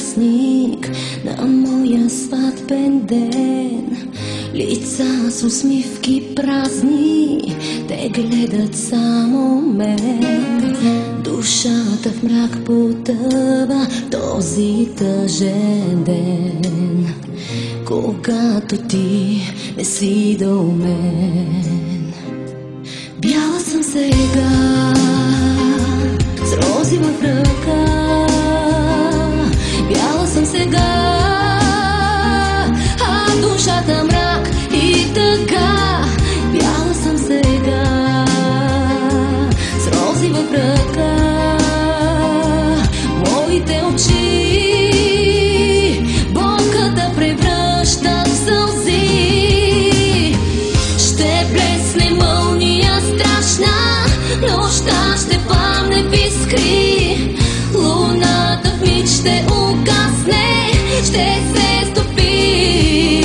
празник на моя сватбен ден. Лица с усмивки празни, те гледат само мен. Душата в мрак потъва този тъжен ден, когато ти не си до мен. Бяла съм сега, с рози в ръка. Бяла съм сега, а душата мрак и тъга. Бяла съм сега, с рози в ръка. Моите очи болката превръщат в сълзи. Ще блесне мълния страшна, нощта ще пламне в искри. Луната в миг ще угасне, ще се стопи.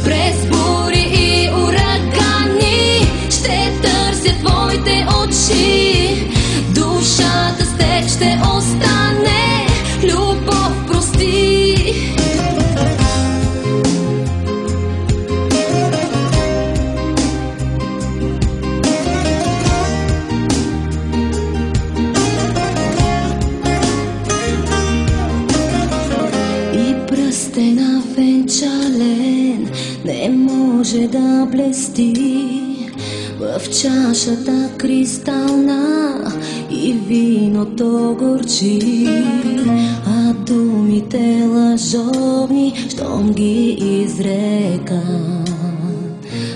През бури и урагани ще търся твоите очи. Душата с теб ще остане, любов прости. Пръстена венчален не може да блести. В чашата кристална и виното горчи, а думите лъжовни, щом ги изрека,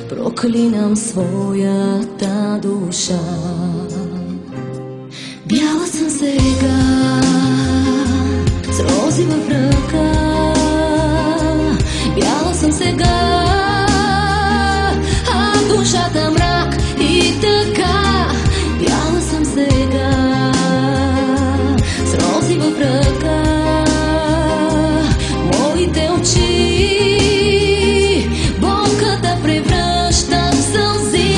проклинам своята душа. Бяла съм сега, с рози в ръка. Бяла съм сега, а душата мрак и тъга. Бяла съм сега, с рози в ръка. Моите очи болката превръщат в сълзи.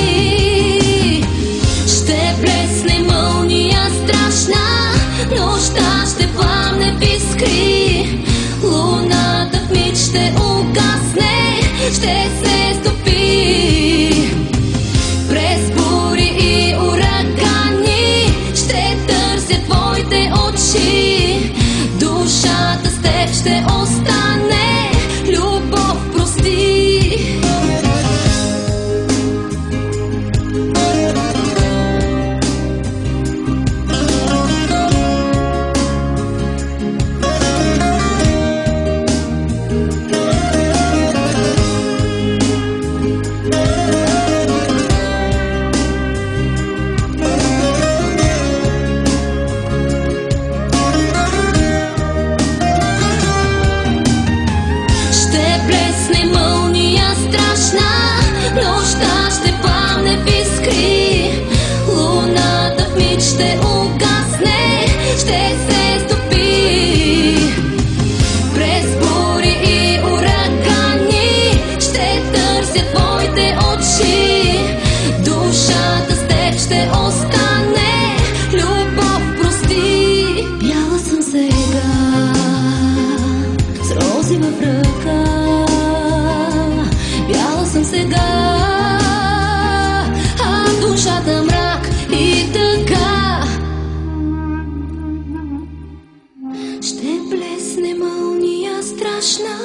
Ще блесне мълния страшна, нощта ще пламне в искри. Луната в миг ще угасне, ще се стопи. През бури и урагани ще търся твоите очи. Душата с теб ще остане, любов прости. Нощта ще пламне в искри. Луната в миг ще угасне, ще се стопи. През бури и урагани ще търся твоите очи. Душата с теб ще остане, любов прости. Бяла съм сега, с рози в ръка. Бяла съм сега, а душата мрак и тъга. Ще блесне мълния страшна,